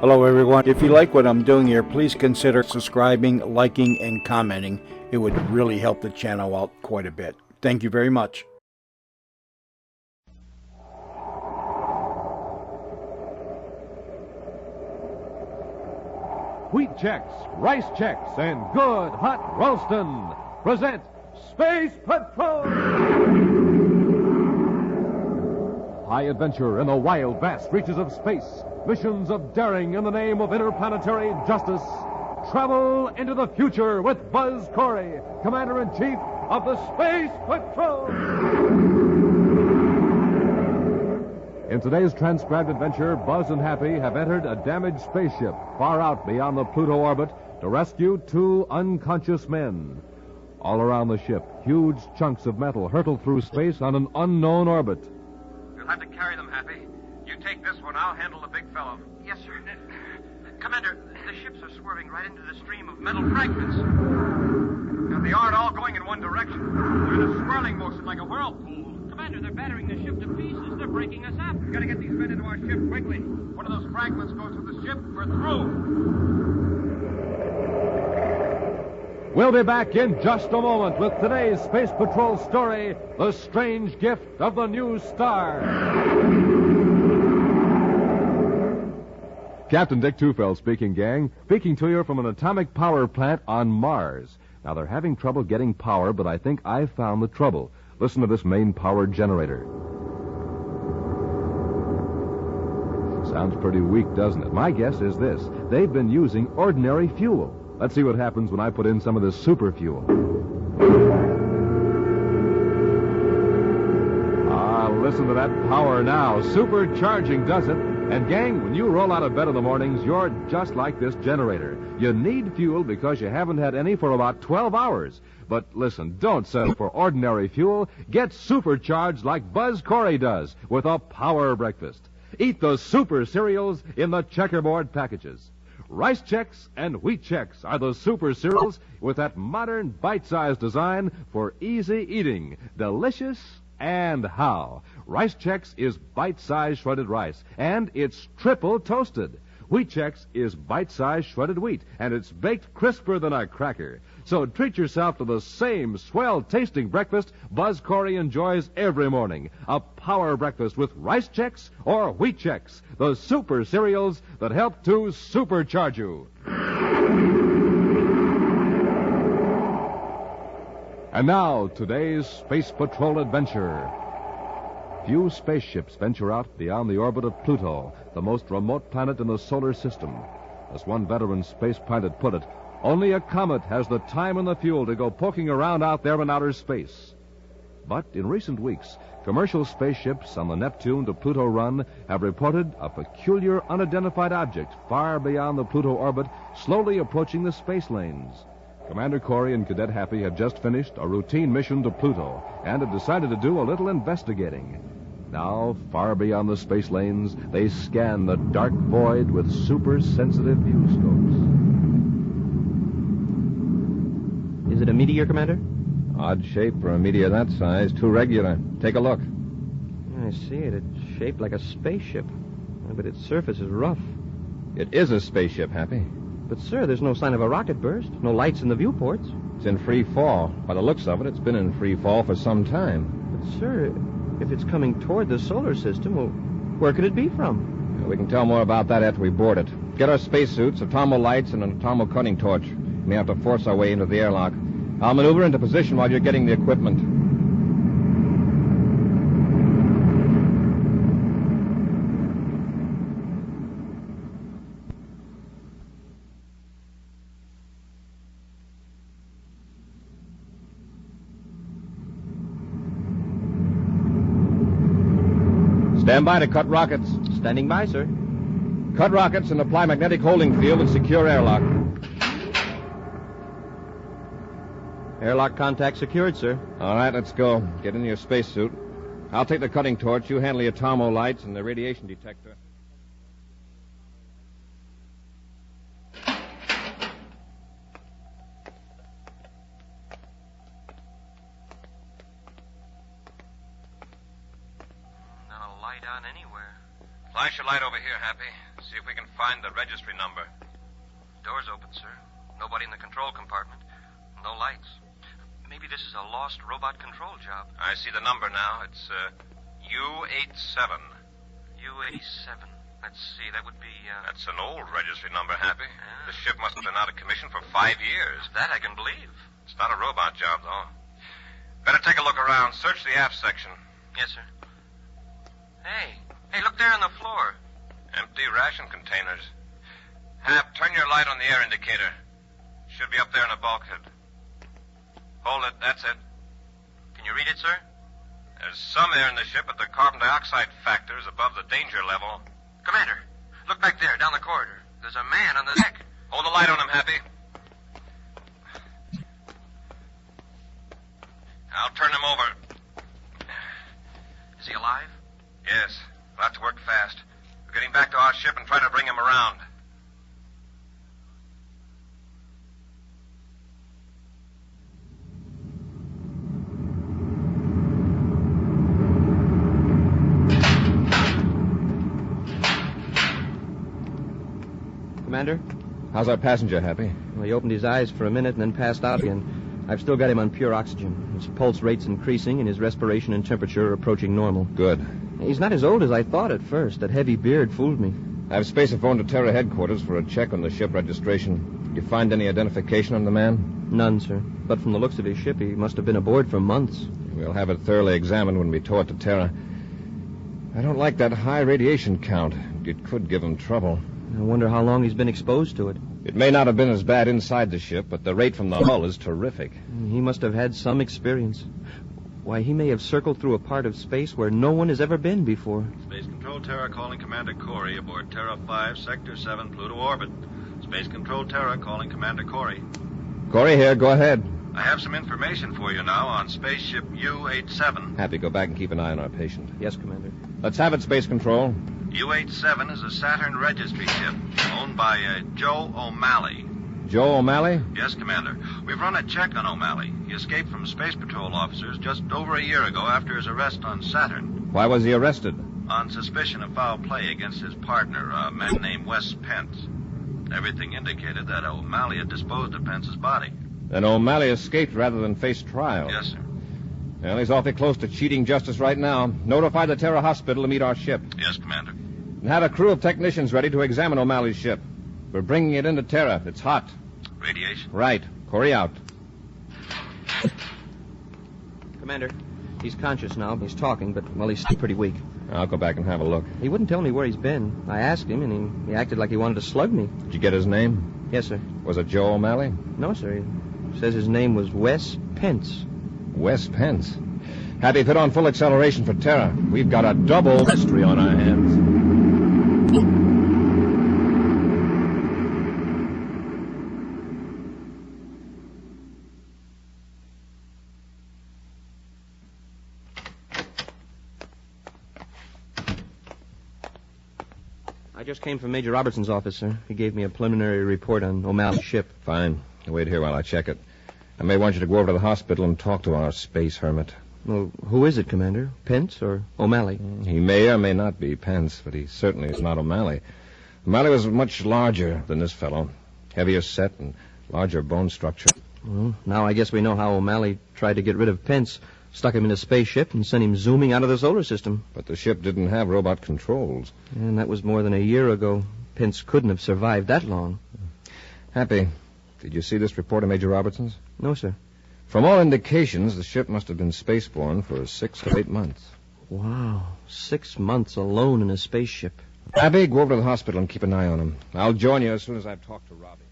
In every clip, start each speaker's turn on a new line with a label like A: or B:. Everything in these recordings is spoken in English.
A: Hello everyone. If you like what I'm doing here, please consider subscribing, liking, and commenting. It would really help the channel out quite a bit. Thank you very much.
B: Wheat Checks, Rice Checks, and Good Hot Roastin' present Space Patrol! High adventure in the wild, vast reaches of space. Missions of daring in the name of interplanetary justice. Travel into the future with Buzz Corey, Commander-in-Chief of the Space Patrol! In today's transcribed adventure, Buzz and Happy have entered a damaged spaceship far out beyond the Pluto orbit to rescue two unconscious men. All around the ship, huge chunks of metal hurtle through space on an unknown orbit.
C: You'll have to carry them, Happy. You take this one, I'll handle the big fellow. Yes, sir. Commander, the ships are swerving right into the stream of metal fragments. Now, they aren't all going in one direction. They're in a swirling motion like a whirlpool.
D: Commander, they're battering the ship to pieces. They're breaking us up.
C: We've got to get these men into our ship quickly. One of those fragments goes through the ship, we're through.
B: We'll be back in just a moment with today's Space Patrol story, The Strange Gift of the New Star. Captain Dick Tufeld speaking, gang. Speaking to you from an atomic power plant on Mars. Now, they're having trouble getting power, but I think I've found the trouble. Listen to this main power generator. Sounds pretty weak, doesn't it? My guess is this. They've been using ordinary fuel. Let's see what happens when I put in some of this super fuel. Ah, listen to that power now. Supercharging does it. And, gang, when you roll out of bed in the mornings, you're just like this generator. You need fuel because you haven't had any for about 12 hours. But listen, don't settle for ordinary fuel. Get supercharged like Buzz Corey does with a power breakfast. Eat the super cereals in the checkerboard packages. Rice Checks and Wheat Checks are the super cereals with that modern bite-sized design for easy eating. Delicious and how. Rice Checks is bite-sized shredded rice, and it's triple toasted. Wheat Checks is bite-sized shredded wheat, and it's baked crisper than a cracker. So treat yourself to the same swell-tasting breakfast Buzz Corey enjoys every morning. A power breakfast with Rice Checks or Wheat Checks, the super cereals that help to supercharge you. And now, today's Space Patrol adventure. Few spaceships venture out beyond the orbit of Pluto, the most remote planet in the solar system. As one veteran space pilot put it, only a comet has the time and the fuel to go poking around out there in outer space. But in recent weeks, commercial spaceships on the Neptune to Pluto run have reported a peculiar unidentified object far beyond the Pluto orbit, slowly approaching the space lanes. Commander Corey and Cadet Happy had just finished a routine mission to Pluto and had decided to do a little investigating. Now, far beyond the space lanes, they scan the dark void with super-sensitive viewscopes.
D: Is it a meteor, Commander?
E: Odd shape for a meteor that size. Too regular. Take a look.
D: I see it. It's shaped like a spaceship. But its surface is rough.
E: It is a spaceship, Happy.
D: But, sir, there's no sign of a rocket burst. No lights in the viewports.
E: It's in free fall. By the looks of it, it's been in free fall for some time.
D: But, sir, if it's coming toward the solar system, well, where could it be from?
E: We can tell more about that after we board it. Get our spacesuits, atomo lights, and an atomo cutting torch. We may have to force our way into the airlock. I'll maneuver into position while you're getting the equipment. Stand by to cut rockets.
D: Standing by, sir.
E: Cut rockets and apply magnetic holding field and secure airlock.
D: Airlock contact secured, sir.
E: All right, let's go. Get in your spacesuit. I'll take the cutting torch. You handle the atomo lights and the radiation detector.
C: Not a light on anywhere. Flash Flash your light over here, Happy. See if we can find the registry number. Door's open, sir. Nobody in the control compartment. No lights. Maybe this is a lost robot control job. I see the number now. It's U87. U87. Let's see, that would be, That's an old registry number, Happy. The ship must have been out of commission for 5 years. That I can believe. It's not a robot job, though. Better take a look around. Search the aft section. Yes, sir. Hey, look there on the floor. Empty ration containers. Hap, turn your light on the air indicator. Should be up there in a bulkhead. Hold it, that's it. Can you read it, sir? There's some air in the ship, but the carbon dioxide factor is above the danger level. Commander, look back there, down the corridor. There's a man on the deck. Hold the light on him, Happy. I'll turn him over. Is he alive? Yes. We'll have to work fast. We'll get him back to our ship and try to bring him around.
D: Commander?
E: How's our passenger, Happy?
D: Well, he opened his eyes for a minute and then passed out again. I've still got him on pure oxygen. His pulse rate's increasing and his respiration and temperature are approaching normal.
E: Good.
D: He's not as old as I thought at first. That heavy beard fooled me.
E: I've spaceophoned to Terra headquarters for a check on the ship registration. You find any identification on the man?
D: None, sir. But from the looks of his ship, he must have been aboard for months.
E: We'll have it thoroughly examined when we tow it to Terra. I don't like that high radiation count. It could give him trouble.
D: I wonder how long he's been exposed to it.
E: It may not have been as bad inside the ship, but the rate from the hull is terrific.
D: He must have had some experience. Why, he may have circled through a part of space where no one has ever been before.
F: Space Control Terra calling Commander Corey aboard Terra 5, Sector 7, Pluto orbit. Space Control Terra calling Commander Corey.
E: Corey here, go ahead.
F: I have some information for you now on spaceship U87.
E: Happy, go back and keep an eye on our patient.
D: Yes, Commander.
E: Let's have it, Space Control.
F: U87 is a Saturn registry ship owned by Joe O'Malley.
E: Joe O'Malley?
F: Yes, Commander. We've run a check on O'Malley. He escaped from Space Patrol officers just over a year ago after his arrest on Saturn.
E: Why was he arrested?
F: On suspicion of foul play against his partner, a man named Wes Pence. Everything indicated that O'Malley had disposed of Pence's body.
E: Then O'Malley escaped rather than face trial.
F: Yes, sir.
E: Well, he's awfully close to cheating justice right now. Notify the Terra Hospital to meet our ship.
F: Yes, Commander.
E: And have a crew of technicians ready to examine O'Malley's ship. We're bringing it into Terra. It's hot.
F: Radiation?
E: Right. Corey out.
D: Commander, he's conscious now. He's talking, but, well, he's still pretty weak.
E: I'll go back and have a look.
D: He wouldn't tell me where he's been. I asked him, and he acted like he wanted to slug me.
E: Did you get his name?
D: Yes, sir.
E: Was it Joe O'Malley?
D: No, sir. He says his name was Wes Pence.
E: Wes Pence. Happy, put on full acceleration for Terra. We've got a double mystery on our hands.
D: I just came from Major Robertson's office, sir. He gave me a preliminary report on O'Malley's ship.
E: Fine. You wait here while I check it. I may want you to go over to the hospital and talk to our space hermit.
D: Well, who is it, Commander? Pence or O'Malley?
E: He may or may not be Pence, but he certainly is not O'Malley. O'Malley was much larger than this fellow. Heavier set and larger bone structure.
D: Well, now I guess we know how O'Malley tried to get rid of Pence. Stuck him in a spaceship and sent him zooming out of the solar system.
E: But the ship didn't have robot controls.
D: And that was more than a year ago. Pence couldn't have survived that long.
E: Happy, did you see this report of Major Robertson's?
D: No, sir.
E: From all indications, the ship must have been spaceborne for 6 to 8 months.
D: Wow. 6 months alone in a spaceship.
E: Abby, go over to the hospital and keep an eye on him. I'll join you as soon as I've talked to Robbie.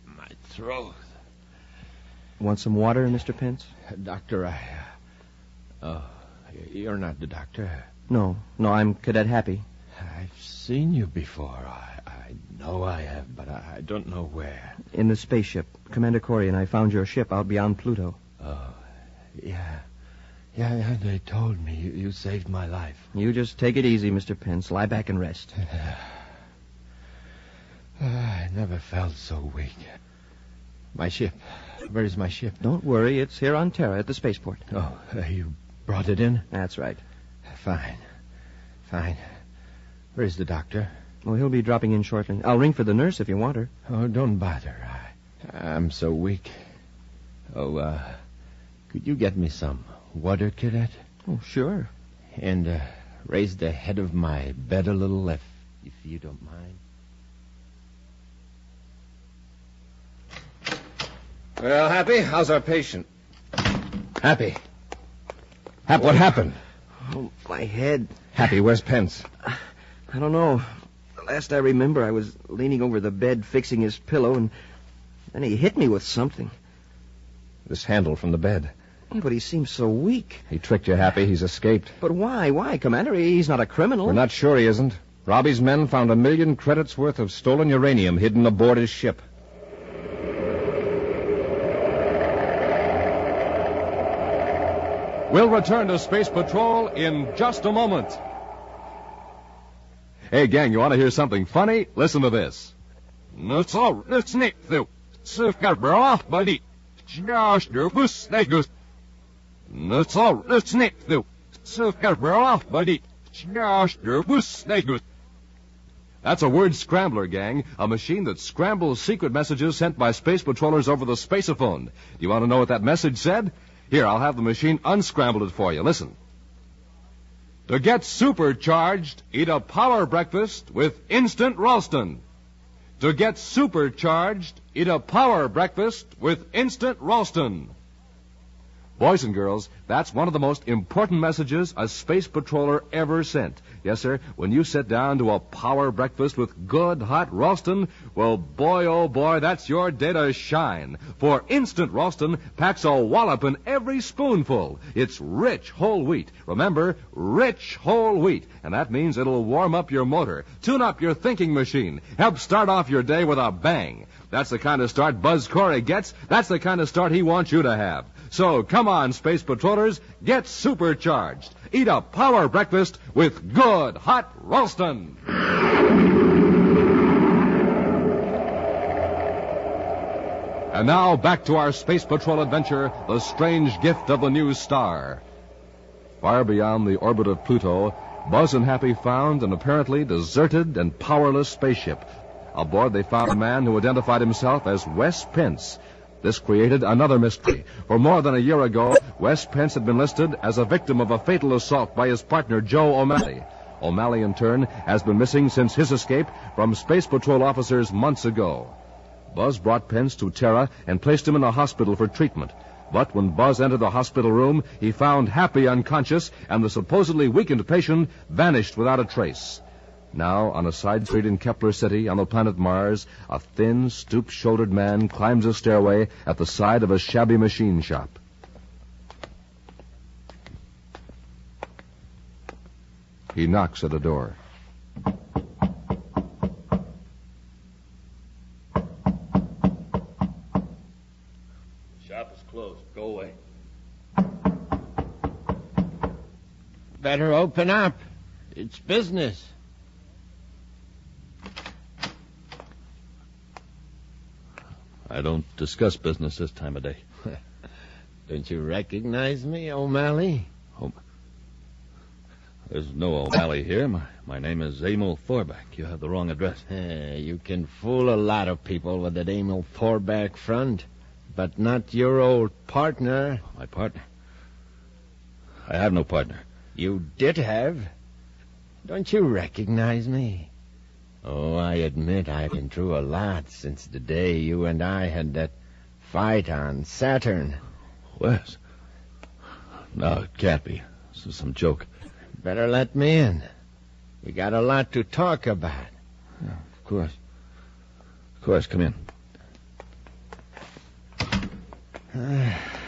G: My throat.
D: Want some water, Mr. Pence?
G: Doctor, Oh, you're not the doctor.
D: No, I'm Cadet Happy.
G: I've seen you before. I know I have, but I don't know where.
D: In the spaceship. Commander Corey and I found your ship out beyond Pluto.
G: Oh, yeah. Yeah, they told me. You saved my life.
D: You just take it easy, Mr. Pence. Lie back and rest.
G: I never felt so weak. My ship. Where's my ship?
D: Don't worry, it's here on Terra at the spaceport.
G: Oh, you brought it in?
D: That's right.
G: Fine. Where's the doctor?
D: Oh, he'll be dropping in shortly. I'll ring for the nurse if you want her.
G: Oh, don't bother. I'm so weak. Oh, could you get me some water, Cadet?
D: Oh, sure.
G: And raise the head of my bed a little, if you don't mind.
E: Well, Happy, how's our patient? Happy. Hap, what happened?
D: Oh, my head.
E: Happy, where's Pence?
D: I don't know. The last I remember, I was leaning over the bed fixing his pillow, and then he hit me with something.
E: This handle from the bed.
D: Yeah, but he seems so weak.
E: He tricked you, Happy. He's escaped.
D: But why? Why, Commander? He's not a criminal.
E: We're not sure he isn't. Robbie's men found 1 million credits worth of stolen uranium hidden aboard his ship.
B: We'll return to Space Patrol in just a moment. Hey, gang, you want to hear something funny? Listen to this. That's all. That's Nick, though. So, buddy. Josh, nervous. That's all. That's Nick, though. So, buddy. Josh, nervous. That's a word scrambler, gang. A machine that scrambles secret messages sent by space patrollers over the spaceophone. Do you want to know what that message said? Here, I'll have the machine unscramble it for you. Listen. To get supercharged, eat a power breakfast with instant Ralston. To get supercharged, eat a power breakfast with instant Ralston. Boys and girls, that's one of the most important messages a space patroller ever sent. Yes, sir, when you sit down to a power breakfast with good, hot Ralston, well, boy, oh boy, that's your day to shine. For instant Ralston packs a wallop in every spoonful. It's rich whole wheat. Remember, rich whole wheat. And that means it'll warm up your motor, tune up your thinking machine, help start off your day with a bang. That's the kind of start Buzz Corey gets. That's the kind of start he wants you to have. So come on, Space Patrollers, get supercharged. Eat a power breakfast with good, hot Ralston. And now back to our Space Patrol adventure, The Strange Gift of the New Star. Far beyond the orbit of Pluto, Buzz and Happy found an apparently deserted and powerless spaceship. Aboard, they found a man who identified himself as Wes Pence. This created another mystery. For more than a year ago, Wes Pence had been listed as a victim of a fatal assault by his partner, Joe O'Malley. O'Malley, in turn, has been missing since his escape from Space Patrol officers months ago. Buzz brought Pence to Terra and placed him in a hospital for treatment. But when Buzz entered the hospital room, he found Happy unconscious, and the supposedly weakened patient vanished without a trace. Now, on a side street in Kepler City, on the planet Mars, a thin, stoop-shouldered man climbs a stairway at the side of a shabby machine shop. He knocks at a door.
H: Shop is closed. Go away.
G: Better open up. It's business.
H: I don't discuss business this time of day.
G: Don't you recognize me, O'Malley?
H: There's no O'Malley here. My name is Emil Thorback. You have the wrong address.
G: You can fool a lot of people with that Emil Thorback front, but not your old partner.
H: My partner? I have no partner.
G: You did have. Don't you recognize me? Oh, I admit I've been through a lot since the day you and I had that fight on Saturn.
H: Wes? No, it can't be. This is some joke.
G: Better let me in. We got a lot to talk about.
H: Yeah, of course. Of course, come in.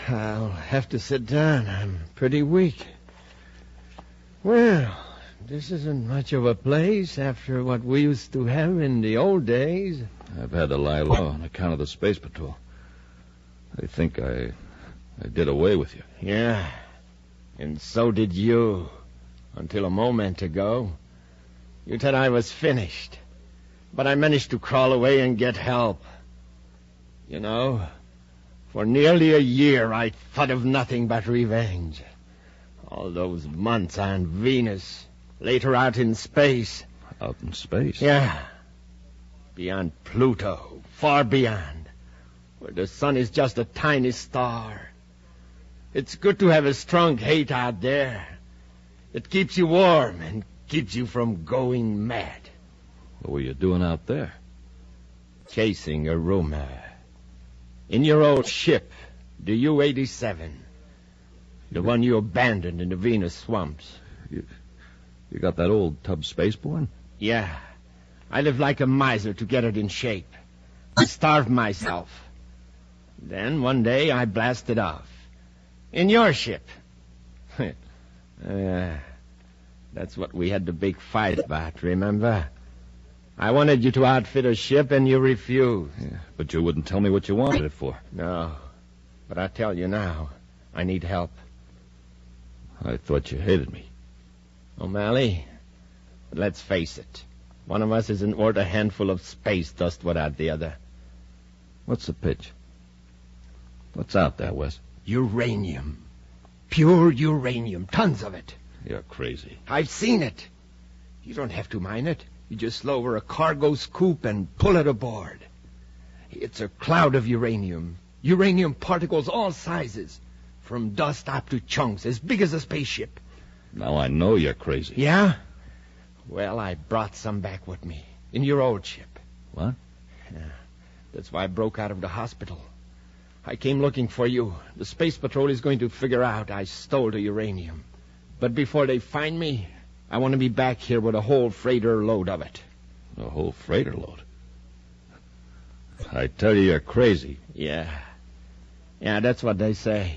G: I'll have to sit down. I'm pretty weak. Well, this isn't much of a place after what we used to have in the old days.
H: I've had to lie low on account of the Space Patrol. They think I did away with you.
G: Yeah, and so did you. Until a moment ago. You thought I was finished. But I managed to crawl away and get help. You know, For nearly a year, I thought of nothing but revenge. All those months on Venus, later out in space.
H: Out in space?
G: Yeah. Beyond Pluto, far beyond, where the sun is just a tiny star. It's good to have a strong hate out there. It keeps you warm and keeps you from going mad.
H: What were you doing out there?
G: Chasing a rumor. In your old ship, the U-87. The one you abandoned in the Venus swamps.
H: You got that old tub spaceborne?
G: Yeah. I lived like a miser to get it in shape. I starved myself. Then one day I blasted off. In your ship. That's what we had the big fight about, remember? I wanted you to outfit a ship and you refused.
H: Yeah, but you wouldn't tell me what you wanted it for.
G: No. But I tell you now, I need help.
H: I thought you hated me.
G: O'Malley, but let's face it. One of us isn't worth a handful of space dust without the other.
H: What's the pitch? What's out there, Wes?
G: Uranium. Pure uranium. Tons of it.
H: You're crazy.
G: I've seen it. You don't have to mine it. You just lower a cargo scoop and pull it aboard. It's a cloud of uranium. Uranium particles all sizes. From dust up to chunks as big as a spaceship.
H: Now I know you're crazy.
G: Yeah? Well, I brought some back with me. In your old ship.
H: What?
G: Yeah. That's why I broke out of the hospital. I came looking for you. The Space Patrol is going to figure out I stole the uranium. But before they find me, I want to be back here with a whole freighter load of it.
H: A whole freighter load? I tell you, you're crazy.
G: Yeah. Yeah, that's what they say.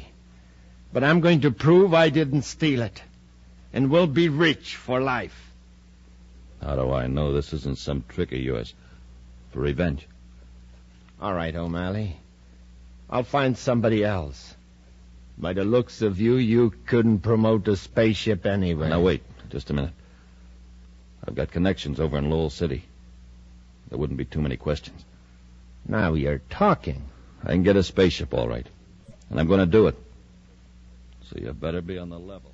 G: But I'm going to prove I didn't steal it. And we'll be rich for life.
H: How do I know this isn't some trick of yours? For revenge?
G: All right, O'Malley. I'll find somebody else. By the looks of you, you couldn't promote the spaceship anyway.
H: Now, wait. Just a minute. I've got connections over in Lowell City. There wouldn't be too many questions.
G: Now you're talking.
H: I can get a spaceship, all right. And I'm going to do it. So you better be on the level.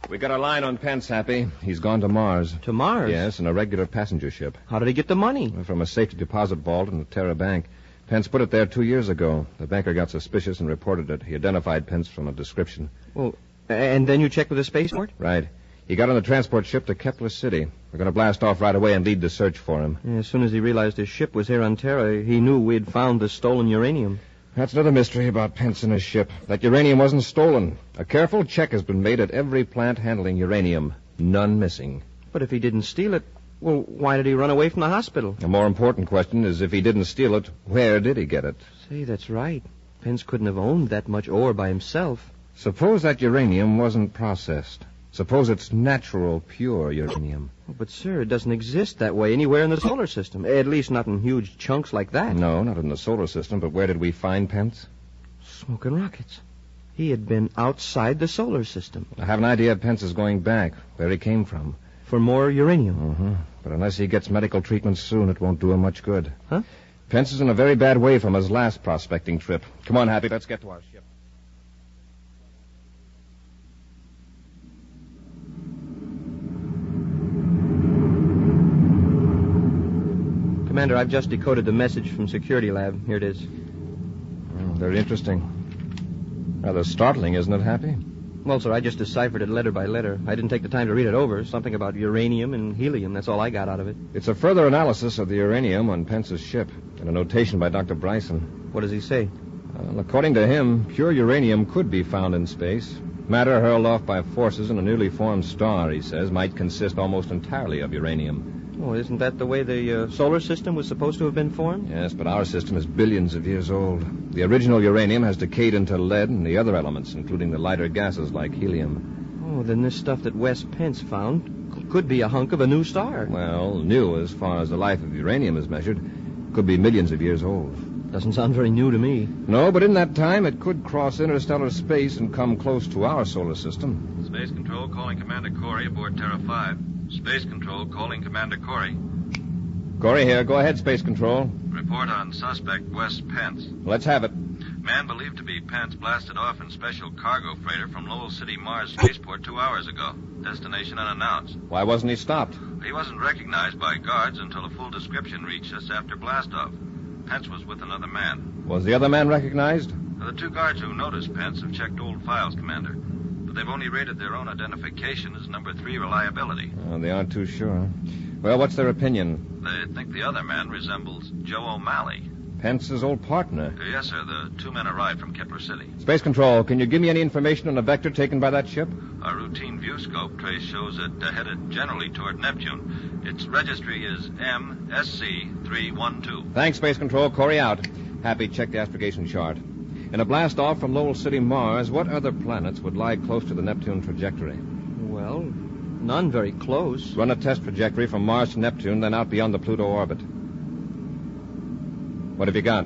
E: We got a line on Pence, Happy. He's gone to Mars.
D: To Mars?
E: Yes, in a regular passenger ship.
D: How did he get the money?
E: From a safety deposit vault in the Terra Bank. Pence put it there 2 years ago. The banker got suspicious and reported it. He identified Pence from a description.
D: Well, and then you checked with the spaceport?
E: Right. He got on the transport ship to Kepler City. We're going to blast off right away and lead the search for him.
D: Yeah, as soon as he realized his ship was here on Terra, he knew we'd found the stolen uranium.
E: That's another mystery about Pence and his ship. That uranium wasn't stolen. A careful check has been made at every plant handling uranium. None missing.
D: But if he didn't steal it, well, why did he run away from the hospital?
E: A more important question is if he didn't steal it, where did he get it?
D: Say, that's right. Pence couldn't have owned that much ore by himself.
E: Suppose that uranium wasn't processed. Suppose it's natural, pure uranium.
D: But, sir, it doesn't exist that way anywhere in the solar system. At least not in huge chunks like that.
E: No, not in the solar system, but where did we find Pence?
D: Smoking rockets. He had been outside the solar system.
E: I have an idea Pence is going back, where he came from.
D: For more uranium.
E: Mm-hmm. But unless he gets medical treatment soon, it won't do him much good.
D: Huh?
E: Pence is in a very bad way from his last prospecting trip. Come on, Happy, let's get to our ship.
D: Commander, I've just decoded the message from Security Lab. Here it is.
E: Very interesting. Rather startling, isn't it, Happy?
D: Well, sir, I just deciphered it letter by letter. I didn't take the time to read it over. Something about uranium and helium. That's all I got out of it.
E: It's a further analysis of the uranium on Pence's ship, and a notation by Dr. Bryson.
D: What does he say?
E: Well, according to him, pure uranium could be found in space. Matter hurled off by forces in a newly formed star, he says, might consist almost entirely of uranium.
D: Oh, isn't that the way the solar system was supposed to have been formed?
E: Yes, but our system is billions of years old. The original uranium has decayed into lead and the other elements, including the lighter gases like helium.
D: Oh, then this stuff that Wes Pence found could be a hunk of a new star.
E: Well, new as far as the life of uranium is measured. Could be millions of years old.
D: Doesn't sound very new to me.
E: No, but in that time, it could cross interstellar space and come close to our solar system.
F: Space Control calling Commander Corey aboard Terra 5. Space Control calling Commander Corey.
E: Corey here. Go ahead, Space Control.
F: Report on suspect Wes Pence.
E: Let's have it.
F: Man believed to be Pence blasted off in special cargo freighter from Lowell City, Mars spaceport 2 hours ago. Destination unannounced.
E: Why wasn't he stopped?
F: He wasn't recognized by guards until a full description reached us after blastoff. Pence was with another man.
E: Was the other man recognized?
F: The 2 guards who noticed Pence have checked old files, Commander. But they've only rated their own identification as number 3 reliability.
E: Oh, they aren't too sure. Well, what's their opinion?
F: They think the other man resembles Joe O'Malley.
E: Pence's old partner.
F: Yes, sir. The 2 men arrived from Kepler City.
E: Space Control, can you give me any information on the vector taken by that ship?
F: Our routine view scope trace shows it headed generally toward Neptune. Its registry is MSC312.
E: Thanks, Space Control. Corey out. Happy, check the astrogation chart. In a blast off from Lowell City, Mars, what other planets would lie close to the Neptune trajectory?
D: Well, none very close.
E: Run a test trajectory from Mars to Neptune, then out beyond the Pluto orbit. What have you got?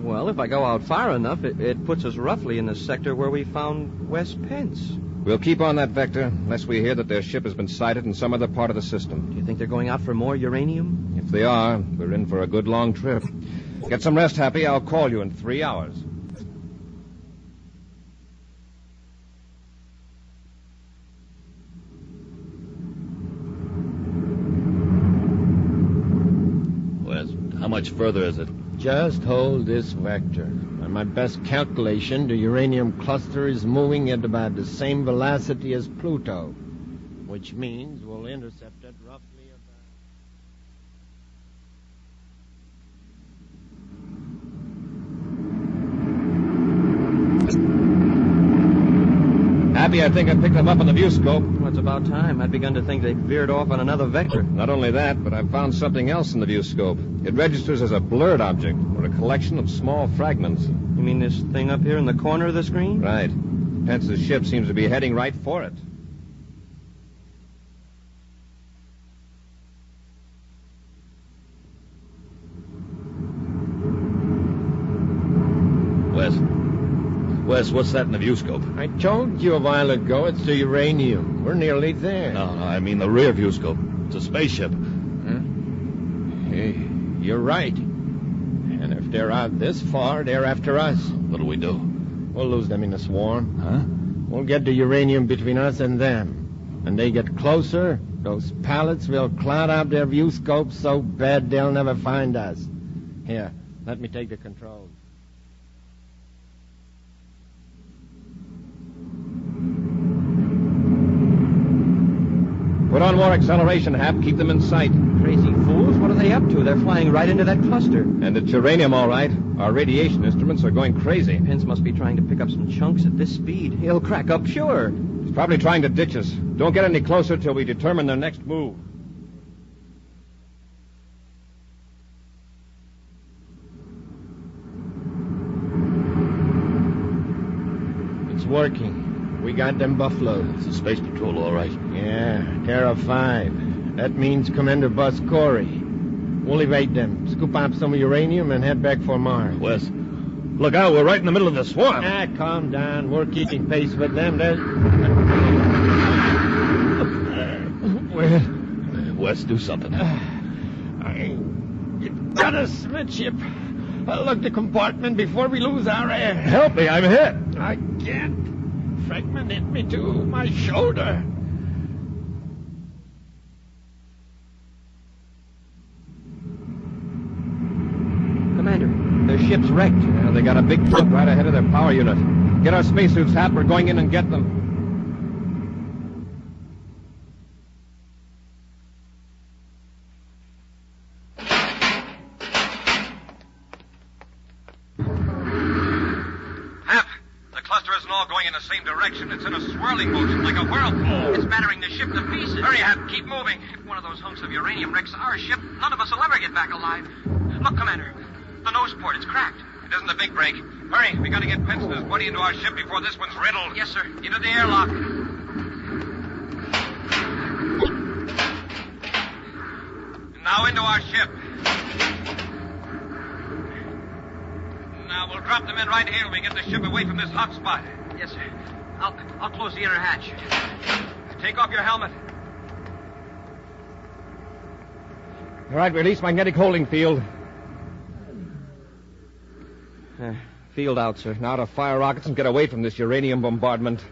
D: Well, if I go out far enough, it puts us roughly in the sector where we found Wes Pence.
E: We'll keep on that vector, unless we hear that their ship has been sighted in some other part of the system.
D: Do you think they're going out for more uranium?
E: If they are, we're in for a good long trip. Get some rest, Happy. I'll call you in 3 hours.
H: Wes, how much further is it?
G: Just hold this vector. On my best calculation, the uranium cluster is moving at about the same velocity as Pluto, which means we'll intercept it roughly about...
E: Happy, I think I picked them up on the view scope.
D: Well, it's about time. I'd begun to think they'd veered off on another vector.
E: Not only that, but I've found something else in the view scope. It registers as a blurred object, or a collection of small fragments.
D: You mean this thing up here in the corner of the screen?
E: Right. Pence's ship seems to be heading right for it.
H: Wes, what's that in the view scope?
G: I told you a while ago it's the uranium. We're nearly there.
H: No, I mean the rear view scope. It's a spaceship.
G: Huh? Hey, you're right. And if they're out this far, they're after us.
H: What'll we do?
G: We'll lose them in a swarm.
H: Huh?
G: We'll get the uranium between us and them. When they get closer, those pallets will cloud out their view scopes so bad they'll never find us. Here, let me take the controls.
E: Put on more acceleration, Hap. Keep them in sight.
D: Crazy fools. What are they up to? They're flying right into that cluster.
E: And it's uranium, all right. Our radiation instruments are going crazy.
D: Pence must be trying to pick up some chunks at this speed. He'll crack up, sure.
E: He's probably trying to ditch us. Don't get any closer till we determine their next move.
G: It's working. We got them buffaloes.
H: It's a space patrol, all right.
G: Yeah, Terra 5. That means Commander Buzz Corey. We'll evade them, scoop up some uranium, and head back for Mars.
H: Wes, look out. We're right in the middle of the swarm.
G: Calm down. We're keeping pace with them.
H: Wes, do something.
G: You gotta switch it. Look the compartment before we lose our air.
H: Help me, I'm hit.
G: I can't. Fragment hit me to my shoulder.
D: Commander, their ship's wrecked.
E: Yeah, they got a big flip right ahead of their power unit. Get our spacesuits, Hap. We're going in and get them.
C: Going in the same direction. It's in a swirling motion like a whirlpool. It's battering the ship to pieces. Hurry, Hap. Keep moving. If one of those hunks of uranium wrecks our ship, none of us will ever get back alive. Look, Commander. The nose port, it's cracked. It isn't a big break. Hurry, we gotta get Pence and his buddy into our ship before this one's riddled. Yes, sir. Into the airlock. Now into our ship. Now we'll drop the men right here when we get the ship away from this hot spot. Yes, sir. I'll close the inner hatch. Take off your helmet.
E: All right, release magnetic holding field.
D: Field out, sir.
E: Now to fire rockets and get away from this uranium bombardment.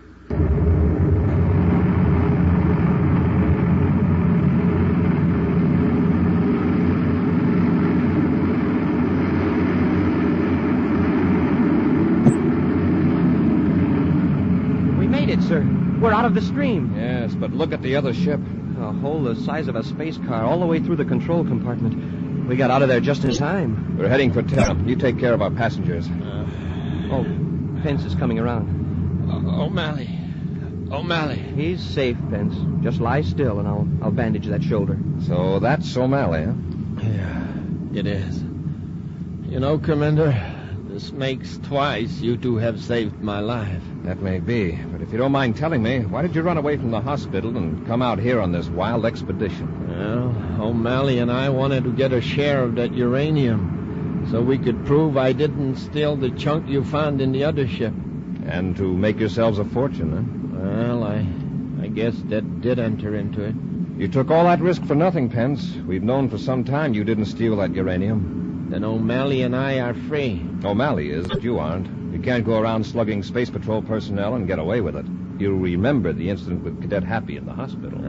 D: We made it, sir. We're out of the stream.
E: Yes, but look at the other ship.
D: A hole the size of a space car all the way through the control compartment. We got out of there just in time.
E: We're heading for town. You take care of our passengers.
D: Oh, Pence is coming around.
G: O'Malley. O'Malley.
D: He's safe, Pence. Just lie still, and I'll bandage that shoulder.
E: So that's O'Malley, huh?
G: Yeah, it is. You know, Commander, this makes twice you two have saved my life.
E: That may be. But if you don't mind telling me, why did you run away from the hospital and come out here on this wild expedition?
G: Well, O'Malley and I wanted to get a share of that uranium so we could prove I didn't steal the chunk you found in the other ship.
E: And to make yourselves a fortune, huh?
G: Well, I guess that did enter into it.
E: You took all that risk for nothing, Pence. We've known for some time you didn't steal that uranium.
G: Then O'Malley and I are free.
E: O'Malley is, but you aren't. You can't go around slugging Space Patrol personnel and get away with it. You remember the incident with Cadet Happy in the hospital.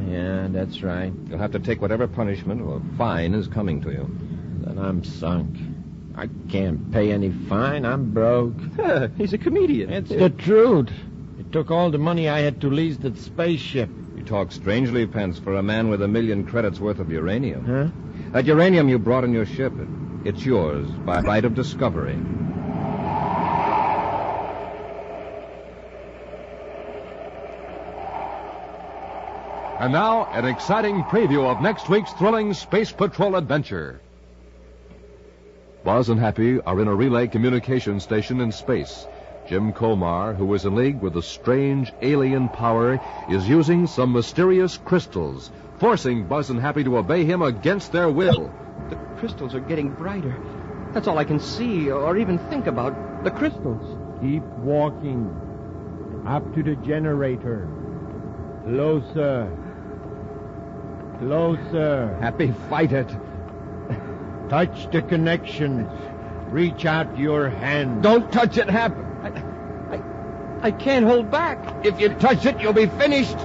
G: Yeah, that's right.
E: You'll have to take whatever punishment or fine is coming to you.
G: Then I'm sunk. I can't pay any fine. I'm broke.
D: He's a comedian.
G: It's the truth. It took all the money I had to lease that spaceship.
E: You talk strangely, Pence, for a man with 1 million credits worth of uranium.
G: Huh?
E: That uranium you brought in your ship, it's yours by right of discovery.
B: And now, an exciting preview of next week's thrilling Space Patrol adventure. Buzz and Happy are in a relay communication station in space. Jim Colmar, who is in league with a strange alien power, is using some mysterious crystals, forcing Buzz and Happy to obey him against their will.
D: The crystals are getting brighter. That's all I can see or even think about. The crystals.
I: Keep walking. Up to the generator. Closer. Closer.
E: Happy, fight it.
I: Touch the connections. Reach out your hand.
E: Don't touch it, Hap.
D: I can't hold back.
E: If you touch it, you'll be finished.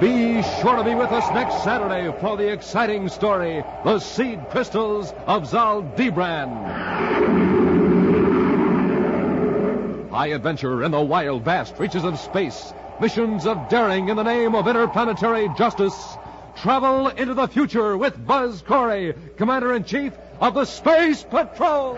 B: Be sure to be with us next Saturday for the exciting story, The Seed Crystals of Zaldibran. High adventure in the wild, vast reaches of space. Missions of daring in the name of interplanetary justice. Travel into the future with Buzz Corey, Commander-in-Chief of the Space Patrol.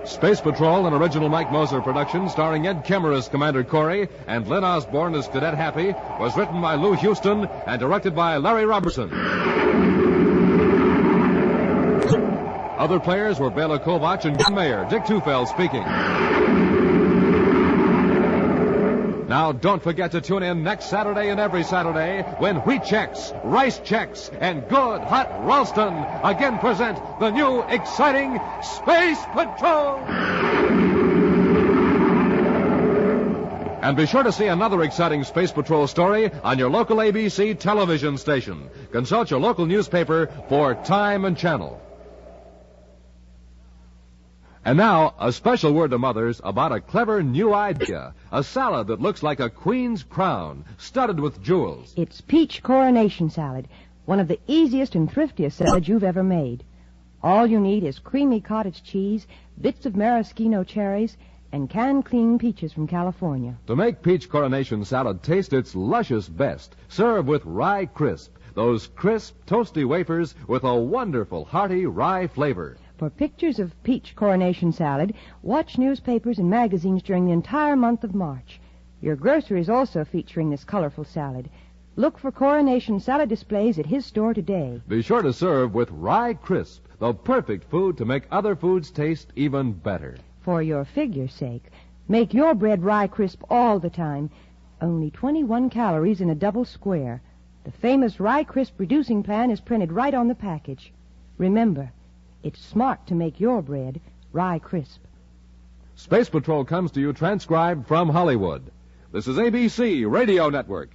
B: Space Patrol, an original Mike Moser production starring Ed Kemmer as Commander Corey and Lynn Osborne as Cadet Happy, was written by Lou Houston and directed by Larry Robertson. Other players were Bela Kovac and Ken Mayer. Dick Tufeld speaking. Now, don't forget to tune in next Saturday and every Saturday when Wheat Chex, Rice Chex, and Good Hot Ralston again present the new exciting Space Patrol. And be sure to see another exciting Space Patrol story on your local ABC television station. Consult your local newspaper for time and channel. And now, a special word to mothers about a clever new idea. A salad that looks like a queen's crown, studded with jewels.
J: It's peach coronation salad, one of the easiest and thriftiest salads you've ever made. All you need is creamy cottage cheese, bits of maraschino cherries, and canned clean peaches from California.
B: To make peach coronation salad taste its luscious best, serve with rye crisp. Those crisp, toasty wafers with a wonderful, hearty rye flavor.
J: For pictures of peach coronation salad, watch newspapers and magazines during the entire month of March. Your grocery is also featuring this colorful salad. Look for coronation salad displays at his store today.
B: Be sure to serve with rye crisp, the perfect food to make other foods taste even better.
J: For your figure's sake, make your bread rye crisp all the time. Only 21 calories in a double square. The famous Rye Crisp reducing plan is printed right on the package. Remember, it's smart to make your bread rye crisp.
B: Space Patrol comes to you transcribed from Hollywood. This is ABC Radio Network.